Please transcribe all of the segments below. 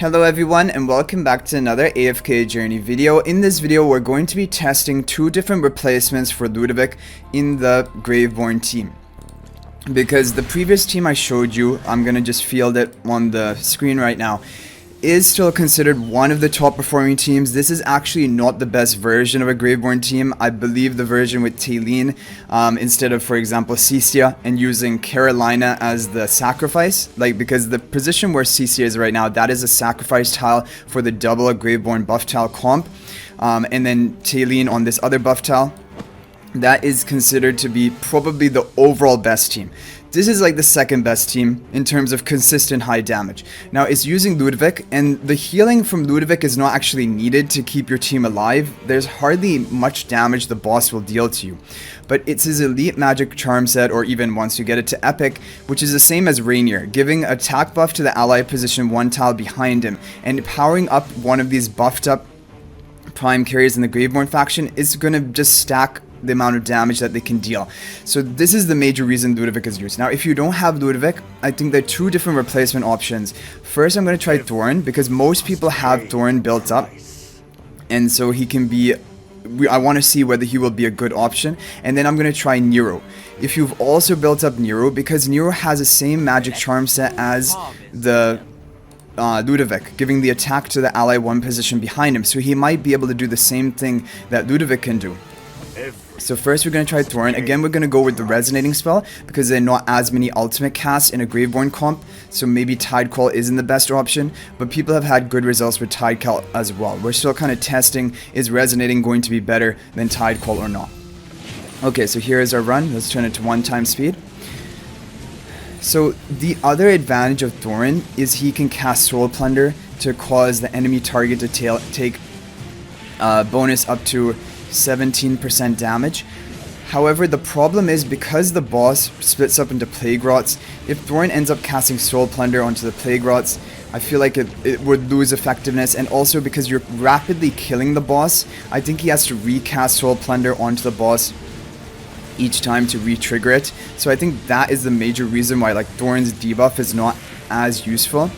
Hello everyone and welcome back to another AFK journey video. In this video we're going to be testing two different replacements for Ludovic in the Graveborn team. Because the previous team I showed you, I'm gonna just field it on the screen right now, is still considered one of the top performing teams. This is actually not the best version of a Graveborn team. I believe the version with Thoran instead of, for example, Cisia, and using Carolina as the sacrifice, because the position where Cisia is right now, that is a sacrifice tile for the double Graveborn buff tile comp, and then Thoran on this other buff tile. That is considered to be probably the overall best team. This is like the second best team in terms of consistent high damage. Now it's using Ludovic, and the healing from Ludovic is not actually needed to keep your team alive. There's hardly much damage the boss will deal to you. But it's his elite magic charm set, or even once you get it to epic, which is the same as Rainier, giving attack buff to the ally position one tile behind him, and powering up one of these buffed up prime carriers in the Graveborn faction is going to just stack the amount of damage that they can deal. So this is the major reason Ludovic is used. Now if you don't have Ludovic, I think there are two different replacement options. First, I'm going to try Thoran, because most people have Thoran built up, and so he can be, I want to see whether he will be a good option. And then I'm going to try Niru. If you've also built up Niru, because Niru has the same magic charm set as the Ludovic, giving the attack to the ally one position behind him, so he might be able to do the same thing that Ludovic can do. So first we're going to try Thoran. Again, we're going to go with the resonating spell, because there are not as many ultimate casts in a Graveborn comp, so maybe Tide Call isn't the best option, but people have had good results with Tide Call as well. We're still kind of testing, is resonating going to be better than Tide Call or not. Okay, so here is our run. Let's turn it to 1x speed. So the other advantage of Thoran is he can cast Soul Plunder to cause the enemy target to take bonus up to 17% damage. However, the problem is, because the boss splits up into Plague Rots, if Thoran ends up casting Soul Plunder onto the Plague Rots, I feel like it would lose effectiveness, and also because you're rapidly killing the boss, I think he has to recast Soul Plunder onto the boss each time to re-trigger it. So I think that is the major reason why Thoran's debuff is not as useful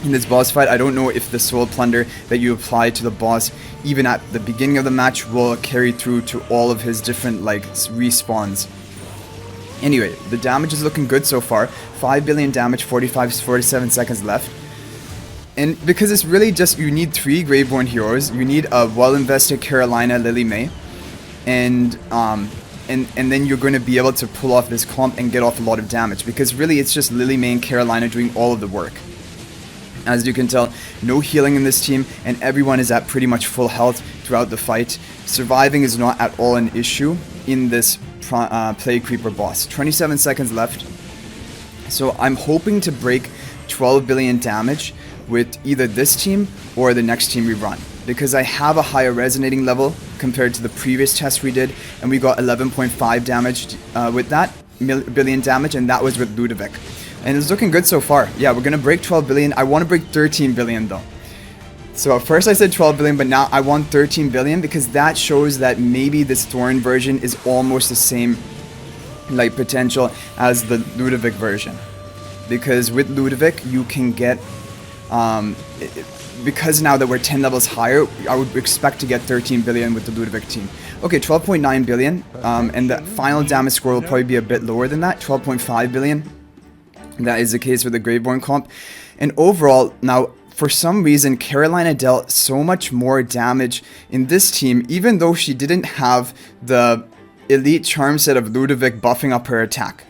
in this boss fight. I don't know if the Soul Plunder that you apply to the boss even at the beginning of the match will carry through to all of his different respawns. Anyway, the damage is looking good so far. 5 billion damage, 47 seconds left. And because it's really just, you need 3 Graveborn heroes, you need a well-invested Carolina Lily May, and then you're going to be able to pull off this comp and get off a lot of damage, because really it's just Lily May and Carolina doing all of the work. As you can tell, no healing in this team, and everyone is at pretty much full health throughout the fight. Surviving is not at all an issue in this Plague Creeper boss. 27 seconds left. So I'm hoping to break 12 billion damage with either this team or the next team we run, because I have a higher resonating level compared to the previous test we did, and we got 11.5 damage with that billion damage, and that was with Ludovic. And it's looking good so far. Yeah, we're gonna break 12 billion. I want to break 13 billion though. So at first I said 12 billion, but now I want 13 billion, because that shows that maybe this Thoran version is almost the same potential as the Ludovic version. Because with Ludovic you can get because now that we're 10 levels higher, I would expect to get 13 billion with the Ludovic team. Okay, 12.9 billion, and the final damage score will probably be a bit lower than that, 12.5 billion. That is the case with the Graveborn comp. And overall, now, for some reason, Carolina dealt so much more damage in this team, even though she didn't have the elite charm set of Ludovic buffing up her attack.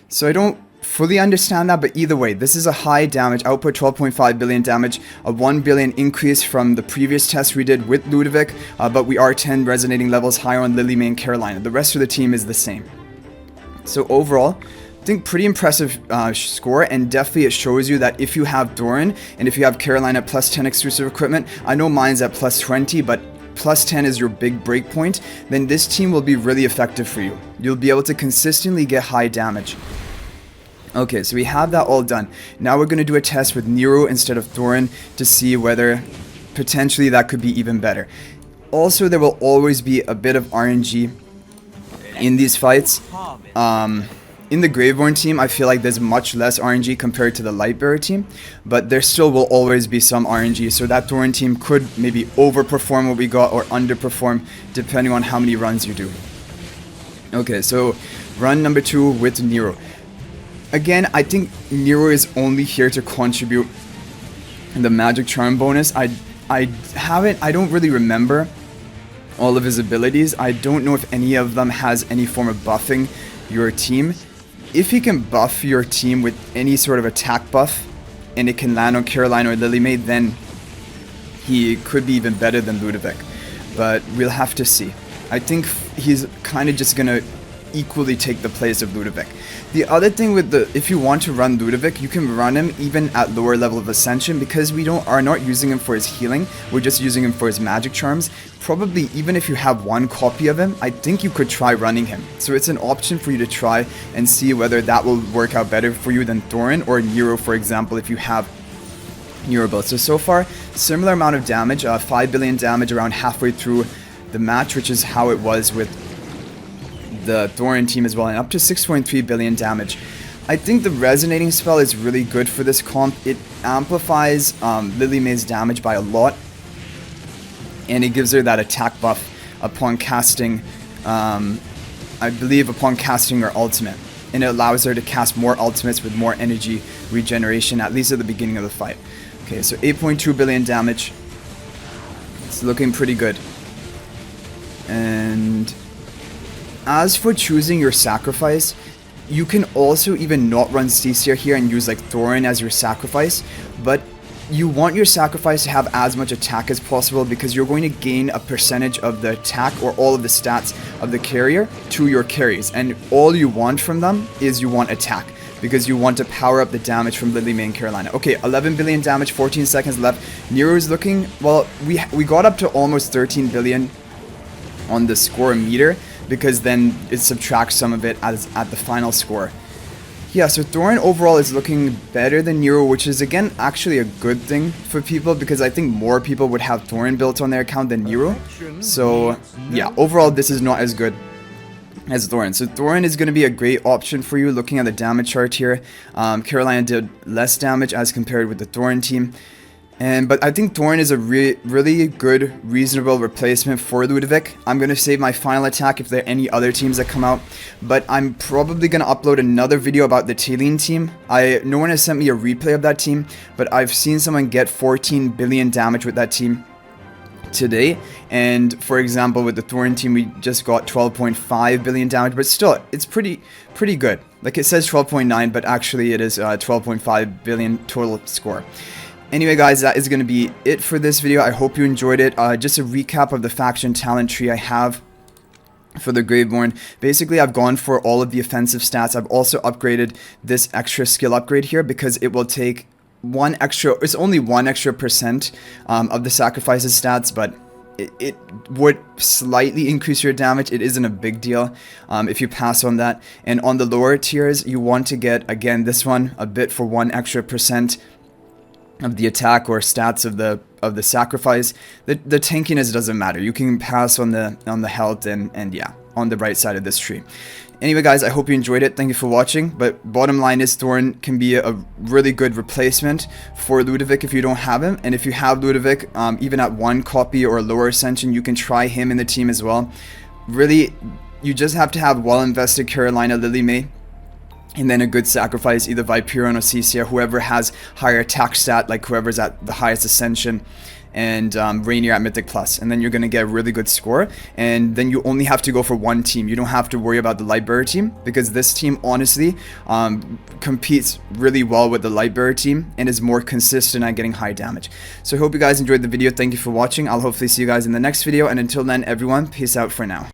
So I don't fully understand that, but either way, this is a high damage output, 12.5 billion damage, a 1 billion increase from the previous test we did with Ludovic, but we are 10 resonating levels higher on Lily May and Carolina. The rest of the team is the same. So overall, I think pretty impressive score, and definitely it shows you that if you have Thoran and if you have Carolina plus 10 exclusive equipment, I know mine's at plus 20, but plus 10 is your big break point, then this team will be really effective for you. You'll be able to consistently get high damage. Okay, so we have that all done. Now we're going to do a test with Niru instead of Thoran to see whether potentially that could be even better. Also, there will always be a bit of RNG in these fights. in the Graveborn team, I feel like there's much less RNG compared to the Lightbearer team, but there still will always be some RNG, so that Thoran team could maybe overperform what we got or underperform depending on how many runs you do. Okay, so run number 2 with Niru. Again, I think Niru is only here to contribute the magic charm bonus. I don't really remember all of his abilities. I don't know if any of them has any form of buffing your team. If he can buff your team with any sort of attack buff and it can land on Carolina or Lily May, then he could be even better than Ludovic. But we'll have to see. I think he's kind of just gonna equally take the place of Ludovic. The other thing with if you want to run Ludovic, you can run him even at lower level of ascension, because we are not using him for his healing, we're just using him for his magic charms. Probably even if you have one copy of him, I think you could try running him. So it's an option for you to try and see whether that will work out better for you than Thoran or Niru, for example, if you have Niru build. So far, similar amount of damage, 5 billion damage around halfway through the match, which is how it was with the Thoran team as well, and up to 6.3 billion damage. I think the resonating spell is really good for this comp. It amplifies Lily May's damage by a lot, and it gives her that attack buff upon casting, I believe upon casting her ultimate, and it allows her to cast more ultimates with more energy regeneration, at least at the beginning of the fight. Okay, so 8.2 billion damage. It's looking pretty good. And as for choosing your sacrifice, you can also even not run C-Tier here and use like Thoran as your sacrifice, but you want your sacrifice to have as much attack as possible, because you're going to gain a percentage of the attack or all of the stats of the carrier to your carries, and all you want from them is you want attack, because you want to power up the damage from Lily May and Carolina. Okay, 11 billion damage, 14 seconds left. Niru is looking, well, we got up to almost 13 billion on the score meter, because then it subtracts some of it at the final score. Yeah, so Thoran overall is looking better than Niru, which is again actually a good thing for people, because I think more people would have Thoran built on their account than Niru. So yeah, overall this is not as good as Thoran. So Thoran is going to be a great option for you looking at the damage chart here. Carolina did less damage as compared with the Thoran team. But I think Thoran is a really good, reasonable replacement for Ludovic. I'm going to save my final attack if there are any other teams that come out. But I'm probably going to upload another video about the Talene team. No one has sent me a replay of that team, but I've seen someone get 14 billion damage with that team today. And for example, with the Thoran team, we just got 12.5 billion damage, but still, it's pretty good. Like it says 12.9, but actually it is 12.5 billion total score. Anyway guys, that is going to be it for this video. I hope you enjoyed it. Just a recap of the faction talent tree I have for the Graveborn. Basically, I've gone for all of the offensive stats. I've also upgraded this extra skill upgrade here, because it will take it's only 1% of the sacrifices stats, but it would slightly increase your damage. It isn't a big deal if you pass on that. And on the lower tiers, you want to get, again, this one, a bit for 1% of the attack or stats of the sacrifice. The tankiness doesn't matter. You can pass on the health and yeah, on the right side of this tree. Anyway guys, I hope you enjoyed it. Thank you for watching. But bottom line is Thoran can be a really good replacement for Ludovic if you don't have him. And if you have Ludovic, even at 1 copy or lower ascension, you can try him in the team as well. Really, you just have to have well invested Carolina, Lily May, and then a good sacrifice, either Viperion or CC, or whoever has higher attack stat, like whoever's at the highest ascension, and Rainier at Mythic Plus. And then you're going to get a really good score. And then you only have to go for one team. You don't have to worry about the Lightbearer team, because this team, honestly, competes really well with the Lightbearer team and is more consistent at getting high damage. So I hope you guys enjoyed the video. Thank you for watching. I'll hopefully see you guys in the next video. And until then, everyone, peace out for now.